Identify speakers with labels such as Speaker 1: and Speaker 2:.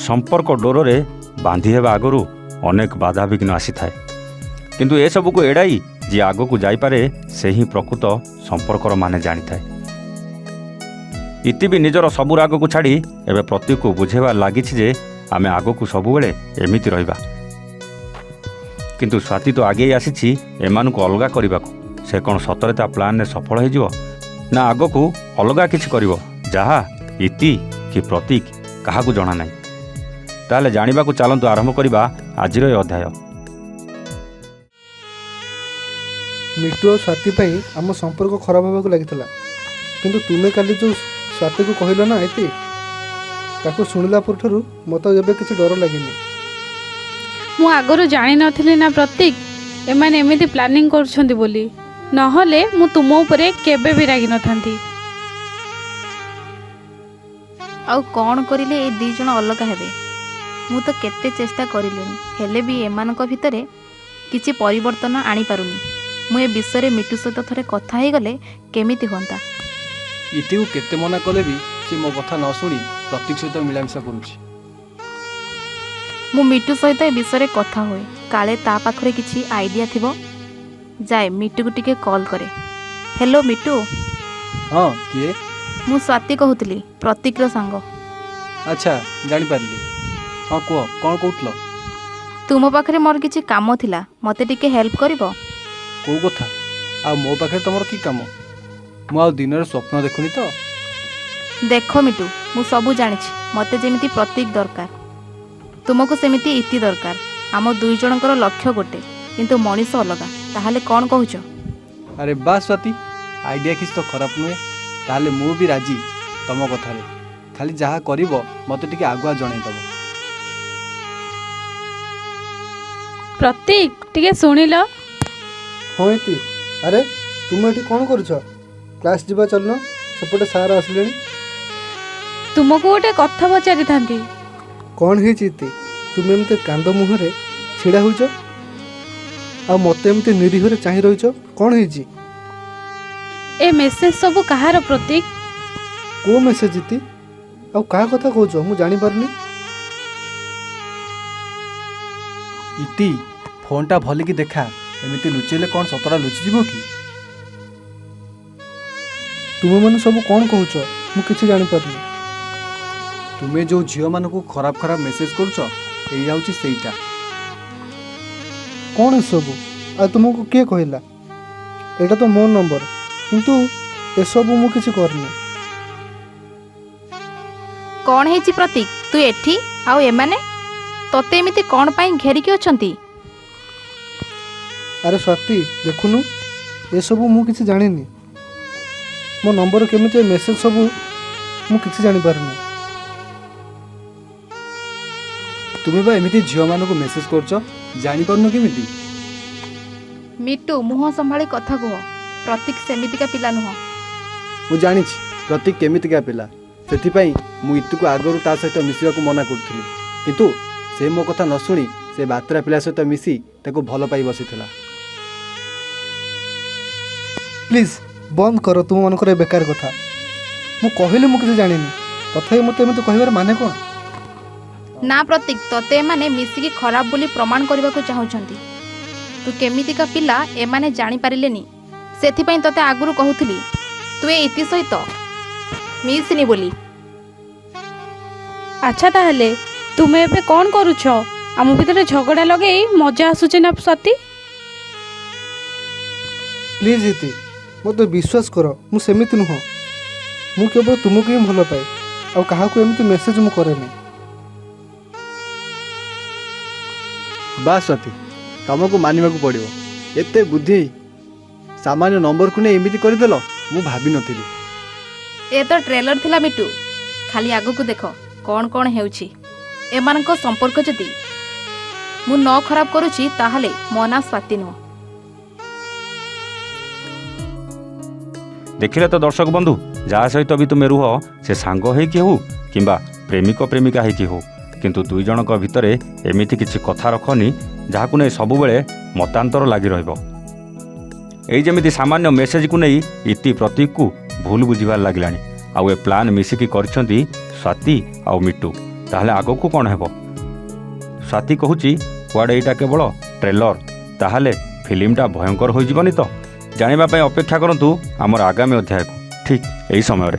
Speaker 1: संपर्क डोरे बांधि हेबा आगु अनेक बाधाविघ्न आसी थाए किंतु ए सबको एड़ाई जी आग को जाइपारे से ही प्रकृत संपर्कर माने जानी थाए। इति भी निजर सबु राग को छाड़ी एवं प्रतीक को बुझेवा लगी जे आमे आग को सबुबले एमिति रहिबा किंतु स्वाति तो आगे आसी एमानू अलगा करने को से कौन सतरे ता प्लान ने सफल हो ना आग को अलगा किछि करिवो जहा इति कि प्रतीक कहा जना ना ताले जानिबा को चलतु आरंभ करवा आजिर ए अध्याय।
Speaker 2: मिट्टू और स्वाति पाई आम संपर्क खराब होगा लगी किंतु तुम्हें काली जो स्वाति को कहल ना एति ताको सुनिला पुरठू मत एबे किछि डर लगिनी।
Speaker 3: मु आगରୁ जानि नथिली ना प्रतीक एमाने एमिति प्लानिंग करछन्ती बोली नहले मु तुम उपरे केबे भी रागी नथांती।
Speaker 4: आउ कौन करिले ए दी जण अलग हेबे मु तो केते चेष्टा करिलेनी हेले भी एमानक भितरे किछि परिवर्तन आनी पारुनी। मु ए विषय मिट्टू सहित थरे कथा हे गले केमिति होंता।
Speaker 5: इति को केते मना कले भी से मो कथा न सुनी प्रतीक सहित मिलामिशा करूछि।
Speaker 4: मु मिट्टू सहित ए विषय कथा होए काले ता पाखरे किछि आइडिया थिबो जाए मिट्टू को टिके कॉल करे। हेलो मिट्टू।
Speaker 5: हाँ किए?
Speaker 4: मु स्वाति कहूतली प्रतीक रो सांग।
Speaker 5: अच्छा जानि पारली। हाँ कह कौन कहूतलो?
Speaker 4: तुम पाखरे मोर किछि काम थिला मते टिके हेल्प करिवो।
Speaker 5: कौ कथा आ मो पाखे तुमर की काम? मु आ दिन स्वप्न देखुनी तो।
Speaker 4: देख मिटू मु सबू जानी मते जेमिति प्रतीक दरकार तुमको सेमिति इति दरकार। आम दुई जनकर लक्ष्य गोटे किंतु मनीष अलगा ताहले कौन कहूच?
Speaker 5: अरे बा स्वाति आइडिया किस तो खराब नुहे ताहले मु भी राजी तुम कथारे खाली जहाँ करिवो मते टिके आगुआ जणै दबो।
Speaker 3: प्रतीक टिके सुनिल।
Speaker 2: हाँ एति अरे तुम एठी कौन करूछ? क्लास जीवा चलनो सेपटे सार आसले।
Speaker 3: तुमको गोटे कथा पचारि थांती।
Speaker 2: कौन है इति तुम एमते कांद मुहरे छिड़ा होइछ आ मते एमते निरीहरे चाहि रहिछ कौन है?
Speaker 3: ए मेसेज सब कहार प्रतीक?
Speaker 2: को मेसेज इति आ का कथा कहूछ मु जानि पारनी।
Speaker 5: इति फोनटा भलिकी देखा एमिति लुचेले कौन सतरा लुचि जीवो कि?
Speaker 2: तुम मैंने सब कौन कहूछ मु किछि जानि पारनी।
Speaker 5: तुम्हें जो झील मान को खराब खराब मेसेज करुच यही सेटा
Speaker 2: कौन है सब आ तुमको किए कहला? एटा तो मो नंबर किंतु ए सब मु किछि करनी।
Speaker 4: कौन है प्रतीक तू एठी आउ एमाने तते एमिति कौन पाई घेरिकी अछंती?
Speaker 2: अरे स्वाति देखुनु ए सब मु किछि जानिनी। मो नंबर केमिति मेसेज सब मु किछि जानि पारनी।
Speaker 5: तुम्हें बा एमिति झील मान को मेसेज करछ जानि पारनो केमिति?
Speaker 4: मिट्टू मुह संभाली कथा कह प्रतीक सेमितिका पिला नुह।
Speaker 5: मु जानि प्रतीक केमितिका पिला सेथिपाई मु इतु को आगरु ता सहित मिसिबा को मना करथुली किंतु से मो कथा न सुनी से बात्रा पिला सहित मिसी ताको भल पाई बसिथिला।
Speaker 2: प्लीज बंद कर तुम मानकर बेकार कथा। मु कहले मु किछि जानिनी तथापि मते एमते कहबार माने कोन?
Speaker 4: ना प्रतीक तते एमाने मिसिकी खराब बोली प्रमाण करबा को चाहुछंती। तू केमितिका पिला एमाने जानि पारिलेनी सेथिपाई तते आगुरु कहूथली तू ए इति सहित मिसिनी बोली।
Speaker 3: अच्छा ताहले तुमे एबे कौन करूछ? आम भितर झगड़ा लगे मजा आसुचे ना स्वाति?
Speaker 2: प्लीज इति मते विश्वास कर मु सेमिति नुह। मु केवल तुमको ही भल पाए आ कहा को एमती मेसेज मु करेनी।
Speaker 5: बा स्वाति तुमको मानिबा को पड़िबो एते बुद्धि सामान्य नंबर को ने एमिति करदेलो मु भाबी नथिली।
Speaker 4: ए तो ट्रेलर थिला मिटू खाली आगो को देख कौन कौन हेउछि एमानको संपर्क जति मु न खराब करूछि ताहले मना स्वाति नुह।
Speaker 1: देखिले तो दर्शक बंधु जहाँ सहित भी तुम रुह से सांग होइकी हो किंबा प्रेमिक प्रेमिका होइकी हो किंतु दुई जनक भितर एमिति किछि कथा रखनी जहाकु नै सबु बेले मतांतर लागी रहइबो। एई जेमिति सामान्य मेसेज को नहीं इति प्रतीक को भूल बुझिबार लागिलानी आउ ए प्लान मिसिकी करछंती स्वाति आउ मिट्टू ତାହେଲେ ଆଗକୁ କ'ଣ ହେବ? ସ୍ୱାତି କହୁଛି କୁଆଡ଼େ ଏଇଟା କେବଳ ଟ୍ରେଲର, ତାହେଲେ ଫିଲ୍ମଟା ଭୟଙ୍କର ହୋଇଯିବନି ତ? ଜାଣିବା ପାଇଁ ଅପେକ୍ଷା କରନ୍ତୁ ଆମର ଆଗାମୀ ଅଧ୍ୟାୟକୁ ଠିକ୍ ଏହି ସମୟରେ।